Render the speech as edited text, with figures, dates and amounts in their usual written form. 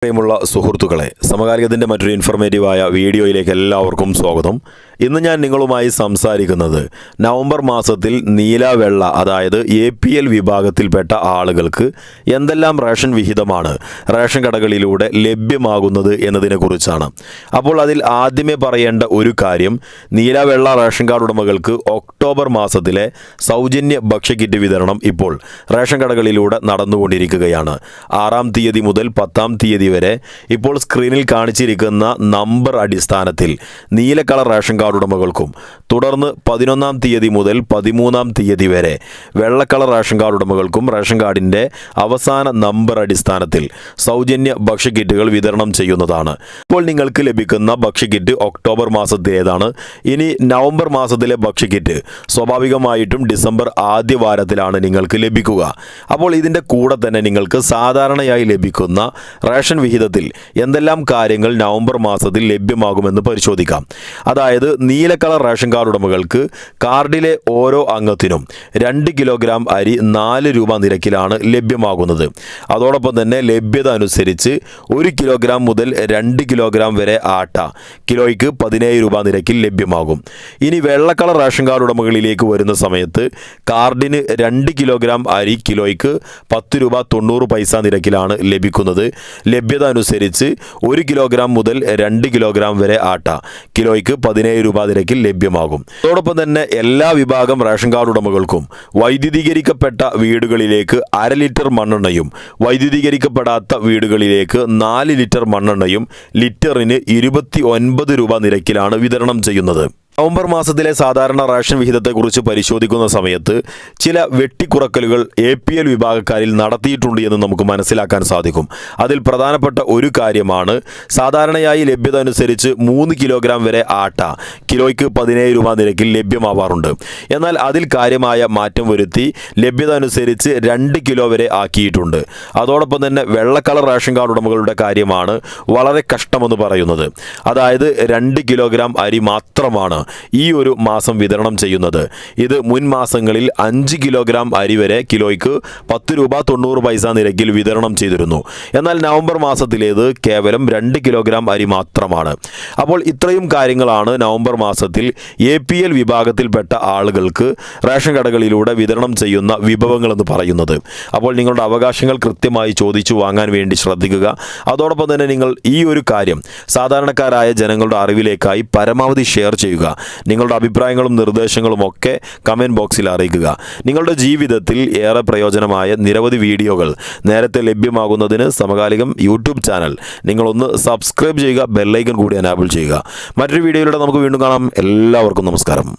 പ്രിയമുള്ള സുഹൃത്തുക്കളെ, സമകാലികത്തിൻ്റെ മറ്റൊരു ഇൻഫർമേറ്റീവായ വീഡിയോയിലേക്ക് എല്ലാവർക്കും സ്വാഗതം. ഇന്ന് ഞാൻ നിങ്ങളുമായി സംസാരിക്കുന്നത് നവംബർ മാസത്തിൽ നീല വെള്ള അതായത് APL വിഭാഗത്തിൽപ്പെട്ട ആളുകൾക്ക് എന്തെല്ലാം റേഷൻ വിഹിതമാണ് റേഷൻ കടകളിലൂടെ ലഭ്യമാകുന്നത് എന്നതിനെക്കുറിച്ചാണ്. അപ്പോൾ അതിൽ ആദ്യമേ പറയേണ്ട ഒരു കാര്യം, നീല വെള്ള റേഷൻ കാർഡ് ഉടമകൾക്ക് ഒക്ടോബർ മാസത്തിലെ സൗജന്യ ഭക്ഷ്യക്കിറ്റ് വിതരണം ഇപ്പോൾ റേഷൻ കടകളിലൂടെ നടന്നുകൊണ്ടിരിക്കുകയാണ്. 6-ാം തീയതി മുതൽ 10-ാം തീയതി വരെ ഇപ്പോൾ സ്ക്രീനിൽ കാണിച്ചിരിക്കുന്ന നമ്പർ അടിസ്ഥാനത്തിൽ നീല കളർ റേഷൻ കാർഡ് ഉടമകൾക്കും തുടർന്ന് 11-ാം തീയതി മുതൽ 13-ാം തീയതി വരെ വെള്ള കളർ റേഷൻ കാർഡ് ഉടമകൾക്കും റേഷൻ കാർഡിൻ്റെ അവസാന നമ്പർ അടിസ്ഥാനത്തിൽ സൗജന്യ ഭക്ഷ്യക്കിറ്റുകൾ വിതരണം ചെയ്യുന്നതാണ്. ഇപ്പോൾ നിങ്ങൾക്ക് ലഭിക്കുന്ന ഭക്ഷ്യക്കിറ്റ് ഒക്ടോബർ മാസത്തിലേതാണ്. ഇനി നവംബർ മാസത്തിലെ ഭക്ഷ്യക്കിറ്റ് സ്വാഭാവികമായിട്ടും ഡിസംബർ ആദ്യ വാരത്തിലാണ് നിങ്ങൾക്ക് ലഭിക്കുക. അപ്പോൾ ഇതിൻ്റെ കൂടെ തന്നെ നിങ്ങൾക്ക് സാധാരണയായി ലഭിക്കുന്ന റേഷൻ വിഹിതത്തിൽ എന്തെല്ലാം കാര്യങ്ങൾ നവംബർ മാസത്തിൽ ലഭ്യമാകുമെന്ന് പരിശോധിക്കാം. അതായത് നീല കളർ റേഷൻ കാർഡ് ഉടമകൾക്ക് കാർഡിലെ ഓരോ അംഗത്തിനും 2 കിലോഗ്രാം അരി 4 രൂപ നിരക്കിലാണ് ലഭ്യമാകുന്നത്. അതോടൊപ്പം തന്നെ ലഭ്യത അനുസരിച്ച് 1 കിലോഗ്രാം മുതൽ 2 കിലോഗ്രാം വരെ ആട്ട കിലോയ്ക്ക് 17 രൂപ നിരക്കിൽ ലഭ്യമാകും. ഇനി വെള്ള കളർ റേഷൻ കാർഡ് ഉടമകളിലേക്ക് വരുന്ന സമയത്ത് കാർഡിന് 2 കിലോഗ്രാം അരി കിലോയ്ക്ക് 10 രൂപ 90 പൈസ നിരക്കിലാണ് ലഭിക്കുന്നത്. ലഭ്യത അനുസരിച്ച് 1 കിലോഗ്രാം മുതൽ 2 കിലോഗ്രാം വരെ ആട്ട കിലോയ്ക്ക് 17 രൂപ നിരക്കിൽ ലഭ്യമാകും. അതോടൊപ്പം തന്നെ എല്ലാ വിഭാഗം റേഷൻ കാർഡ് ഉടമകൾക്കും വൈദ്യുതീകരിക്കപ്പെട്ട വീടുകളിലേക്ക് 1/2 ലിറ്റർ മണ്ണെണ്ണയും വൈദ്യുതീകരിക്കപ്പെടാത്ത വീടുകളിലേക്ക് 4 ലിറ്റർ മണ്ണെണ്ണയും ലിറ്ററിന് 29 രൂപ നിരക്കിലാണ് വിതരണം ചെയ്യുന്നത്. നവംബർ മാസത്തിലെ സാധാരണ റേഷൻ വിഹിതത്തെക്കുറിച്ച് പരിശോധിക്കുന്ന സമയത്ത് ചില വെട്ടിക്കുറക്കലുകൾ APL വിഭാഗക്കാരിൽ നടത്തിയിട്ടുണ്ട് എന്ന് നമുക്ക് മനസ്സിലാക്കാൻ സാധിക്കും. അതിൽ പ്രധാനപ്പെട്ട ഒരു കാര്യമാണ്, സാധാരണയായി ലഭ്യത അനുസരിച്ച് 3 കിലോഗ്രാം വരെ ആട്ട കിലോയ്ക്ക് 17 രൂപ നിരക്കിൽ ലഭ്യമാവാറുണ്ട്. എന്നാൽ അതിൽ കാര്യമായ മാറ്റം വരുത്തി ലഭ്യത അനുസരിച്ച് 2 കിലോ വരെ ആക്കിയിട്ടുണ്ട്. അതോടൊപ്പം തന്നെ വെള്ള കളർ റേഷൻ കാർഡ് ഉടമകളുടെ കാര്യമാണ് വളരെ കഷ്ടമെന്ന് പറയുന്നത്. അതായത് 2 കിലോഗ്രാം അരി മാത്രമാണ് ഈ ഒരു മാസം വിതരണം ചെയ്യുന്നത്. ഇത് മുൻ മാസങ്ങളിൽ 5 കിലോഗ്രാം അരി വരെ കിലോയ്ക്ക് 10 രൂപ 90 പൈസ നിരക്കിൽ വിതരണം ചെയ്തിരുന്നു. എന്നാൽ നവംബർ മാസത്തിലേത് കേവലം 2 കിലോഗ്രാം അരി മാത്രമാണ്. അപ്പോൾ ഇത്രയും കാര്യങ്ങളാണ് നവംബർ മാസത്തിൽ APL വിഭാഗത്തിൽപ്പെട്ട ആളുകൾക്ക് റേഷൻ കടകളിലൂടെ വിതരണം ചെയ്യുന്ന വിഭവങ്ങളെന്ന് പറയുന്നത്. അപ്പോൾ നിങ്ങളുടെ അവകാശങ്ങൾ കൃത്യമായി ചോദിച്ചു വാങ്ങാൻ വേണ്ടി ശ്രദ്ധിക്കുക. അതോടൊപ്പം തന്നെ നിങ്ങൾ ഈ ഒരു കാര്യം സാധാരണക്കാരായ ജനങ്ങളുടെ അറിവിലേക്കായി പരമാവധി ഷെയർ ചെയ്യുക. നിങ്ങളുടെ അഭിപ്രായങ്ങളും നിർദ്ദേശങ്ങളും ഒക്കെ കമൻറ്റ് ബോക്സിൽ അറിയിക്കുക. നിങ്ങളുടെ ജീവിതത്തിൽ ഏറെ പ്രയോജനമായ നിരവധി വീഡിയോകൾ നേരത്തെ ലഭ്യമാകുന്നതിന് സമകാലികം യൂട്യൂബ് ചാനൽ നിങ്ങളൊന്ന് സബ്സ്ക്രൈബ് ചെയ്യുക, ബെല്ലൈക്കൺ കൂടി എനാബിൾ ചെയ്യുക. മറ്റൊരു വീഡിയോയിലൂടെ നമുക്ക് വീണ്ടും കാണാം. എല്ലാവർക്കും നമസ്കാരം.